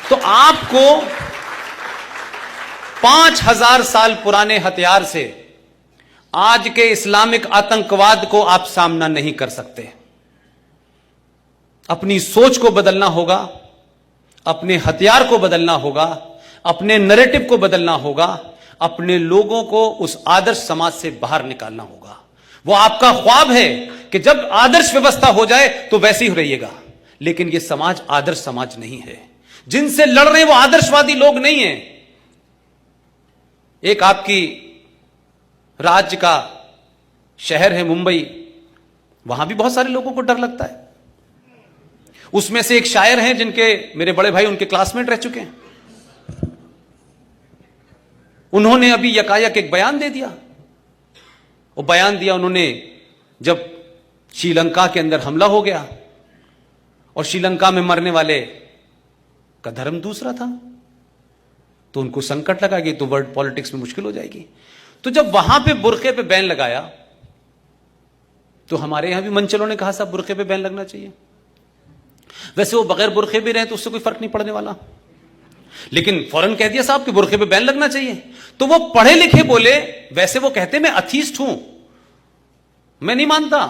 तो आपको 5000 साल पुराने हथियार से आज के इस्लामिक आतंकवाद को आप सामना नहीं कर सकते। अपनी सोच को बदलना होगा, अपने हथियार को बदलना होगा, अपने नैरेटिव को बदलना होगा, अपने लोगों को उस आदर्श समाज से बाहर निकालना होगा। वो आपका ख्वाब है कि जब आदर्श व्यवस्था हो जाए तो वैसे ही रहिएगा, लेकिन ये समाज आदर्श समाज नहीं है। जिनसे लड़ रहे हैं वो आदर्शवादी लोग नहीं हैं। एक आपकी राज्य का शहर है मुंबई, वहां भी बहुत सारे लोगों को डर लगता है। उसमें से एक शायर हैं जिनके मेरे बड़े भाई उनके क्लासमेट रह चुके हैं। उन्होंने अभी यकायक एक बयान दे दिया। वो बयान दिया उन्होंने जब श्रीलंका के अंदर हमला हो गया और श्रीलंका में मरने वाले का धर्म दूसरा था, तो उनको संकट लगा कि तो वर्ल्ड पॉलिटिक्स में मुश्किल हो जाएगी। तो जब वहां पे बुर्के पे बैन लगाया तो हमारे यहां भी मंचलों ने कहा साहब बुर्के पे बैन लगना चाहिए। वैसे वो बगैर बुर्के भी रहे तो उससे कोई फर्क नहीं पड़ने वाला, लेकिन फौरन कह दिया साहब कि बुर्के पे बैन लगना चाहिए। तो वो पढ़े लिखे बोले, वैसे वो कहते मैं अथीस्ट हूं, मैं नहीं मानता,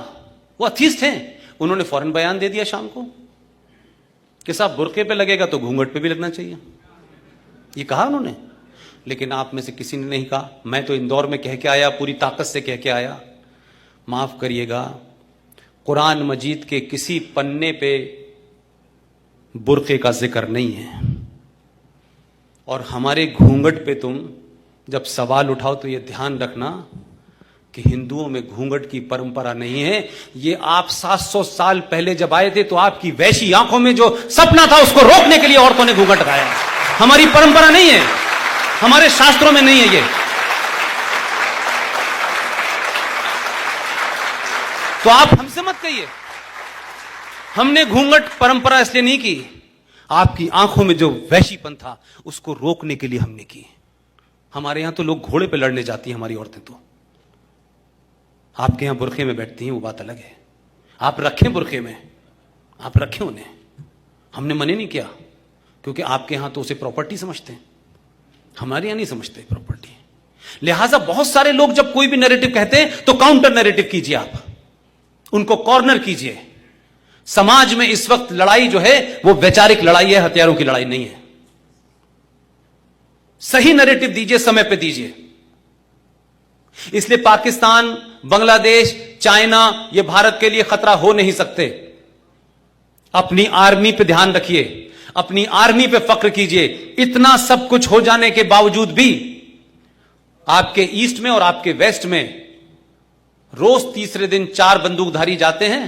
वो अथीस्ट हैं। उन्होंने फौरन बयान दे दिया शाम को कि साहब बुर्के पे लगेगा तो घूंघट पे भी लगना चाहिए, ये कहा उन्होंने। लेकिन आप में से किसी ने नहीं कहा। मैं तो इंदौर में कह के आया, पूरी ताकत से कह के आया, माफ करिएगा, कुरान मजीद के किसी पन्ने पे बुर्के का जिक्र नहीं है। और हमारे घूंघट पे तुम जब सवाल उठाओ तो यह ध्यान रखना कि हिंदुओं में घूंघट की परंपरा नहीं है। ये आप 700 साल पहले जब आए थे तो आपकी वैशी आंखों में जो सपना था उसको रोकने के लिए औरतों ने घूंघट लगाया। हमारी परंपरा नहीं है, हमारे शास्त्रों में नहीं है ये। तो आप हमसे मत कहिए हमने घूंघट परंपरा इसलिए नहीं की, आपकी आंखों में जो वैशीपन था उसको रोकने के लिए हमने की। हमारे यहां तो लोग घोड़े पे लड़ने जाती हैं हमारी औरतें, तो आपके यहां बुरखे में बैठती हैं, वो बात अलग है। आप रखें बुरखे में, आप रखें उन्हें, हमने मना नहीं किया, क्योंकि आपके यहां तो उसे प्रॉपर्टी समझते हैं, हमारे यहां नहीं समझते प्रॉपर्टी। लिहाजा बहुत सारे लोग जब कोई भी नैरेटिव कहते हैं तो काउंटर नैरेटिव कीजिए, आप उनको कॉर्नर कीजिए। समाज में इस वक्त लड़ाई जो है वो वैचारिक लड़ाई है, हथियारों की लड़ाई नहीं है। सही नैरेटिव दीजिए, समय पे दीजिए। इसलिए पाकिस्तान, बांग्लादेश, चाइना ये भारत के लिए खतरा हो नहीं सकते। अपनी आर्मी पे ध्यान रखिए, अपनी आर्मी पे फख्र कीजिए। इतना सब कुछ हो जाने के बावजूद भी आपके ईस्ट में और आपके वेस्ट में रोज तीसरे दिन 4 बंदूकधारी जाते हैं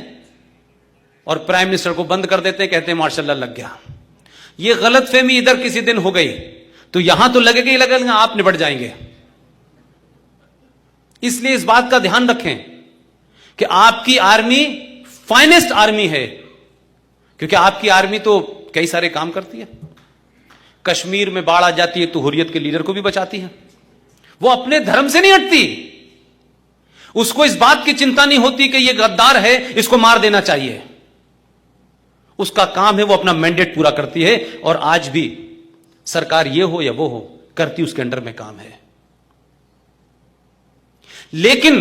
और प्राइम मिनिस्टर को बंद कर देते हैं, कहते हैं मार्शल लॉ लग गया। ये गलतफहमी इधर किसी दिन हो गई तो यहां तो लगेगा ही लगेगा, आप निपट जाएंगे। इसलिए इस बात का ध्यान रखें कि आपकी आर्मी फाइनेस्ट आर्मी है, क्योंकि आपकी आर्मी तो कई सारे काम करती है। कश्मीर में बाढ़ आ जाती है तो हुर्रियत के लीडर को भी बचाती है। वो अपने धर्म से नहीं हटती, उसको इस बात की चिंता नहीं होती कि ये गद्दार है, इसको मार देना चाहिए। उसका काम है वो अपना मैंडेट पूरा करती है, और आज भी सरकार ये हो या वो हो करती उसके अंडर में काम है। लेकिन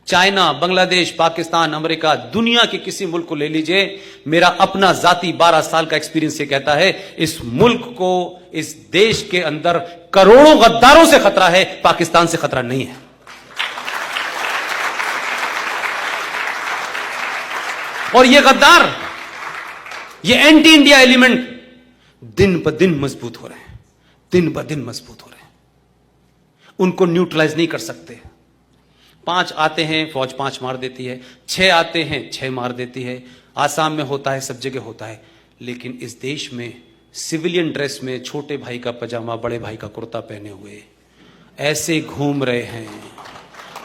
चाइना, बांग्लादेश, पाकिस्तान, अमेरिका, दुनिया के किसी मुल्क को ले लीजिए, मेरा अपना जाती 12 साल का एक्सपीरियंस ये कहता है, इस मुल्क को, इस देश के अंदर करोड़ों गद्दारों से खतरा है, पाकिस्तान से खतरा नहीं है। और ये गद्दार, ये एंटी इंडिया एलिमेंट दिन ब दिन मजबूत हो रहे हैं, दिन ब दिन मजबूत हो रहे हैं। उनको न्यूट्रलाइज नहीं कर सकते। 5 आते हैं, फौज 5 मार देती है, 6 आते हैं, 6 मार देती है। आसाम में होता है, सब जगह होता है। लेकिन इस देश में सिविलियन ड्रेस में छोटे भाई का पजामा, बड़े भाई का कुर्ता पहने हुए ऐसे घूम रहे हैं,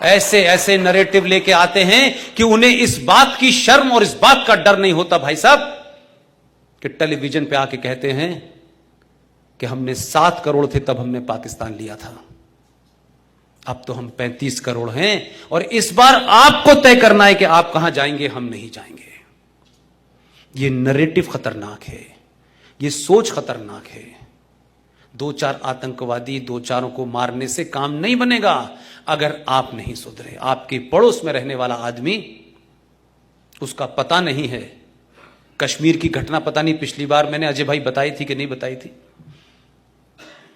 ऐसे ऐसे नैरेटिव लेके आते हैं कि उन्हें इस बात की शर्म और इस बात का डर नहीं होता भाई साहब, कि टेलीविजन पे आके कहते हैं कि हमने 7 करोड़ थे तब हमने पाकिस्तान लिया था, अब तो हम 35 करोड़ हैं, और इस बार आपको तय करना है कि आप कहां जाएंगे, हम नहीं जाएंगे। ये नैरेटिव खतरनाक है, ये सोच खतरनाक है। दो चार आतंकवादी, दो चारों को मारने से काम नहीं बनेगा अगर आप नहीं सुधरे। आपके पड़ोस में रहने वाला आदमी, उसका पता नहीं है। कश्मीर की घटना पता नहीं पिछली बार मैंने अजय भाई बताई थी कि नहीं बताई थी।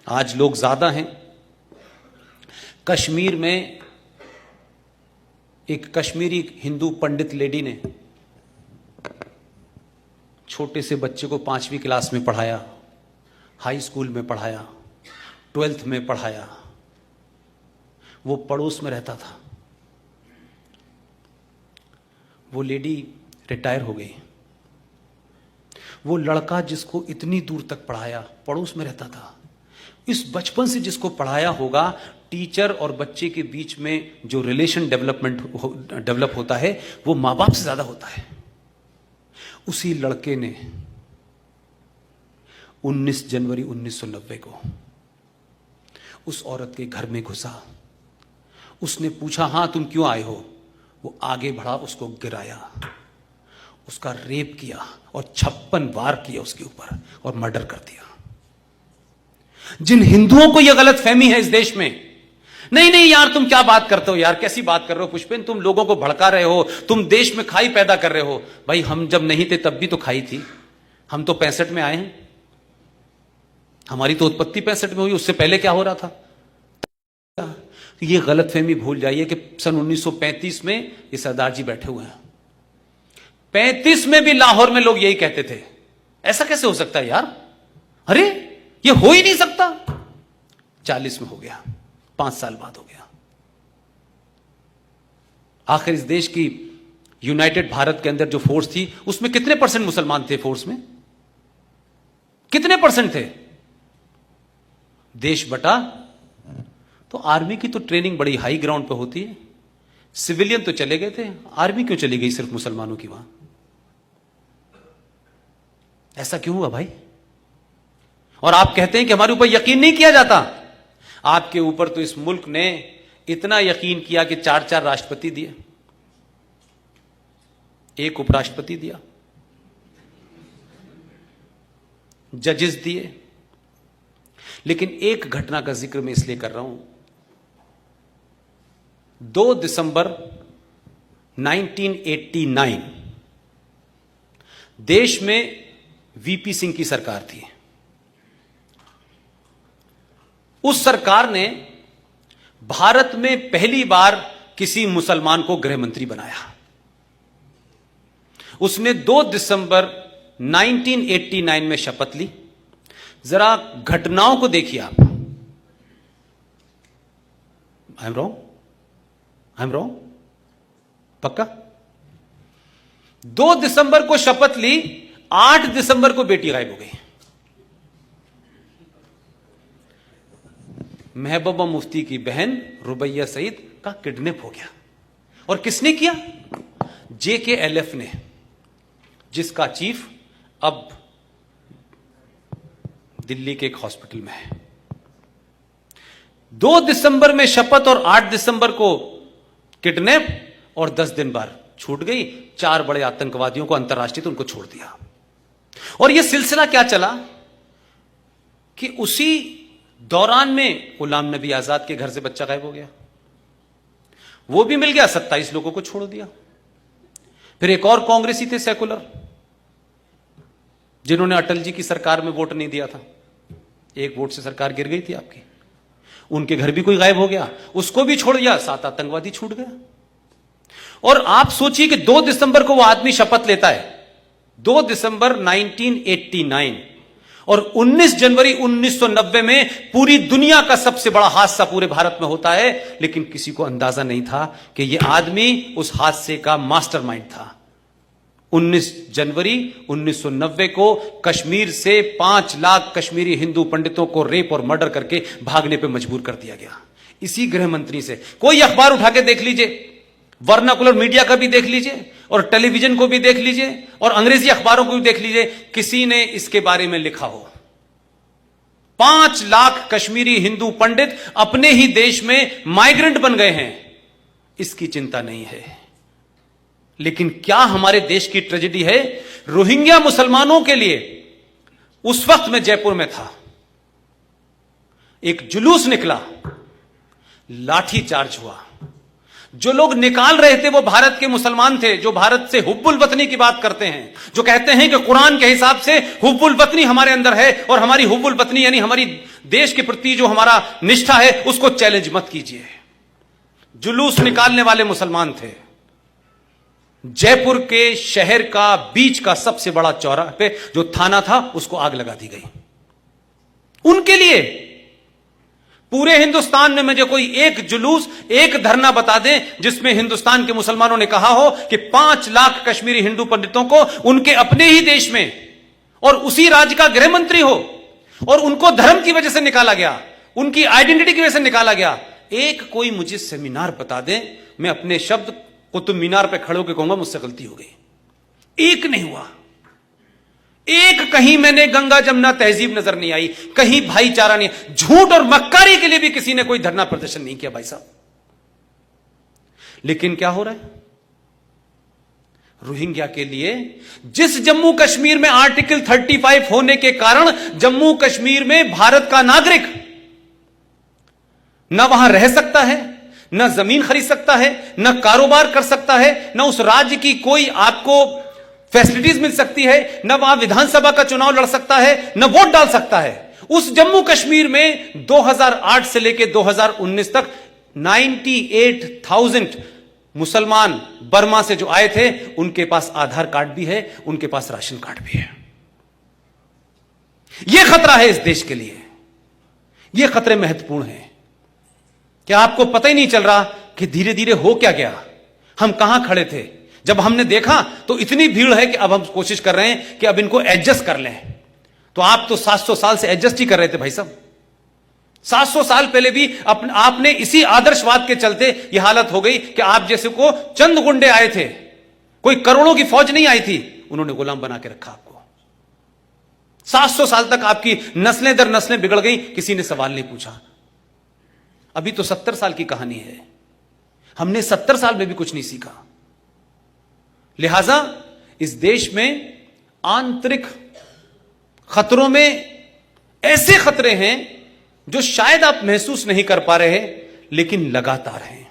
आज लोग ज्यादा हैं। कश्मीर में एक कश्मीरी हिंदू पंडित लेडी ने छोटे से बच्चे को 5वीं क्लास में पढ़ाया, हाई स्कूल में पढ़ाया, 12th में पढ़ाया। वो पड़ोस में रहता था। वो लेडी रिटायर हो गई। वो लड़का जिसको इतनी दूर तक पढ़ाया, पड़ोस में रहता था। इस बचपन से जिसको पढ़ाया होगा, टीचर और बच्चे के बीच में जो रिलेशन डेवलप होता है वो मां बाप से ज्यादा होता है। उसी लड़के ने 19 जनवरी 1990 को उस औरत के घर में घुसा। उसने पूछा, हां तुम क्यों आए हो? वो आगे बढ़ा, उसको गिराया, उसका रेप किया और 56 वार किया उसके ऊपर और मर्डर कर दिया। जिन हिंदुओं को यह गलत फहमी है इस देश में, नहीं नहीं यार तुम क्या बात करते हो यार, कैसी बात कर रहे हो पुष्पेन, तुम लोगों को भड़का रहे हो, तुम देश में खाई पैदा कर रहे हो। भाई हम जब नहीं थे तब भी तो खाई थी। हम तो 65 में आए हैं, हमारी तो उत्पत्ति 65 में हुई। उससे पहले क्या हो रहा था? ये गलतफहमी भूल जाइए कि सन 1935 में ये सरदार जी बैठे हुए हैं। 35 में भी लाहौर में लोग यही कहते थे। ऐसा कैसे हो सकता है यार? अरे ये हो ही नहीं सकता। 40 में हो गया, 5 साल बाद हो गया। आखिर इस देश की यूनाइटेड भारत के अंदर जो फोर्स थी उसमें कितने % मुसलमान थे? फोर्स में कितने % थे? देश बटा तो आर्मी की तो ट्रेनिंग बड़ी हाई ग्राउंड पे होती है। सिविलियन तो चले गए थे, आर्मी क्यों चली गई सिर्फ मुसलमानों की वहां? ऐसा क्यों हुआ भाई? और आप कहते हैं कि हमारे ऊपर यकीन नहीं किया जाता। आपके ऊपर तो इस मुल्क ने इतना यकीन किया कि 4-4 राष्ट्रपति दिए, 1 उपराष्ट्रपति दिया, जजेस दिए। लेकिन एक घटना का जिक्र मैं इसलिए कर रहा हूं। 2 दिसंबर 1989 देश में वीपी सिंह की सरकार थी। उस सरकार ने भारत में पहली बार किसी मुसलमान को गृह मंत्री बनाया। उसने 2 दिसंबर 1989 में शपथ ली। जरा घटनाओं को देखिए आप। I am wrong? पक्का? 2 दिसंबर को शपथ ली, 8 दिसंबर को बेटी गायब हो गई। महबूबा मुफ्ती की बहन रुबैया सईद का किडनैप हो गया। और किसने किया? JKLF ने, जिसका चीफ अब दिल्ली के एक हॉस्पिटल में है। 2 दिसंबर में शपथ और 8 दिसंबर को किडनैप और 10 दिन बाद छूट गई। 4 बड़े आतंकवादियों को अंतर्राष्ट्रीय तो उनको छोड़ दिया। और यह सिलसिला क्या चला कि उसी दौरान में गुलाम नबी आजाद के घर से बच्चा गायब हो गया, वो भी मिल गया, 27 लोगों को छोड़ दिया। फिर एक और कांग्रेसी थे सेकुलर, जिन्होंने अटल जी की सरकार में वोट नहीं दिया था। 1 वोट से सरकार गिर गई थी आपकी। उनके घर भी कोई गायब हो गया, उसको भी छोड़ दिया, 7 आतंकवादी छूट गया। और आप सोचिए कि 2 दिसंबर को वो आदमी शपथ लेता है, 2 दिसंबर 1989, और 19 जनवरी 1990 में पूरी दुनिया का सबसे बड़ा हादसा पूरे भारत में होता है। लेकिन किसी को अंदाजा नहीं था कि यह आदमी उस हादसे का मास्टरमाइंड था। 19 जनवरी 1990 को कश्मीर से 5 लाख कश्मीरी हिंदू पंडितों को रेप और मर्डर करके भागने पर मजबूर कर दिया गया, इसी गृह मंत्री से। कोई अखबार उठा के देख लीजिए, वर्नाकुलर मीडिया का भी देख लीजिए और टेलीविजन को भी देख लीजिए और अंग्रेजी अखबारों को भी देख लीजिए, किसी ने इसके बारे में लिखा हो। 5 लाख कश्मीरी हिंदू पंडित अपने ही देश में माइग्रेंट बन गए हैं, इसकी चिंता नहीं है। लेकिन क्या हमारे देश की ट्रेजेडी है? रोहिंग्या मुसलमानों के लिए उस वक्त मैं जयपुर में था, एक जुलूस निकला, लाठी चार्ज हुआ। जो लोग निकाल रहे थे वो भारत के मुसलमान थे, जो भारत से हुब्बुल वतनी की बात करते हैं, जो कहते हैं कि कुरान के हिसाब से हुब्बुल वतनी हमारे अंदर है और हमारी हुब्बुल वतनी यानी हमारी देश के प्रति जो हमारा निष्ठा है उसको चैलेंज मत कीजिए। जुलूस निकालने वाले मुसलमान थे। जयपुर के शहर का बीच का सबसे बड़ा चौराहे पे जो थाना था उसको आग लगा दी गई। उनके लिए पूरे हिंदुस्तान में मुझे कोई एक जुलूस, एक धरना बता दें जिसमें हिंदुस्तान के मुसलमानों ने कहा हो कि 5 लाख कश्मीरी हिंदू पंडितों को उनके अपने ही देश में और उसी राज्य का गृह मंत्री हो और उनको धर्म की वजह से निकाला गया, उनकी आइडेंटिटी की वजह से निकाला गया। एक कोई मुझे सेमिनार बता दें, मैं अपने शब्द कुतुब मीनार पर खड़े होकर कहूंगा मुझसे गलती हो गई। एक नहीं हुआ, एक कहीं मैंने गंगा जमुना तहजीब नजर नहीं आई, कहीं भाईचारा नहीं। झूठ और मक्कारी के लिए भी किसी ने कोई धरना प्रदर्शन नहीं किया भाई साहब। लेकिन क्या हो रहा है रोहिंग्या के लिए? जिस जम्मू कश्मीर में आर्टिकल 35 होने के कारण जम्मू कश्मीर में भारत का नागरिक न वहां रह सकता है, न जमीन खरीद सकता है, न कारोबार कर सकता है, न उस राज्य की कोई आपको फैसिलिटीज मिल सकती है, न वहां विधानसभा का चुनाव लड़ सकता है, न वोट डाल सकता है। उस जम्मू कश्मीर में 2008 से लेकर 2019 तक 98,000 मुसलमान बर्मा से जो आए थे उनके पास आधार कार्ड भी है, उनके पास राशन कार्ड भी है। यह खतरा है इस देश के लिए, यह खतरे महत्वपूर्ण हैं। क्या आपको पता ही नहीं चल रहा कि धीरे धीरे हो क्या गया? हम कहां खड़े थे जब हमने देखा तो इतनी भीड़ है कि अब हम कोशिश कर रहे हैं कि अब इनको एडजस्ट कर लें। तो आप तो 700 साल से एडजस्ट ही कर रहे थे भाई साहब। 700 साल पहले भी आपने इसी आदर्शवाद के चलते यह हालत हो गई कि आप जैसे को चंद गुंडे आए थे, कोई करोड़ों की फौज नहीं आई थी, उन्होंने गुलाम बना के रखा आपको। 700 साल तक आपकी नस्लें दर नस्लें बिगड़ गई, किसी ने सवाल नहीं पूछा। अभी तो 70 साल की कहानी है, हमने 70 साल में भी कुछ नहीं सीखा। लिहाजा इस देश में आंतरिक खतरों में ऐसे खतरे हैं जो शायद आप महसूस नहीं कर पा रहे, लेकिन लगातार हैं।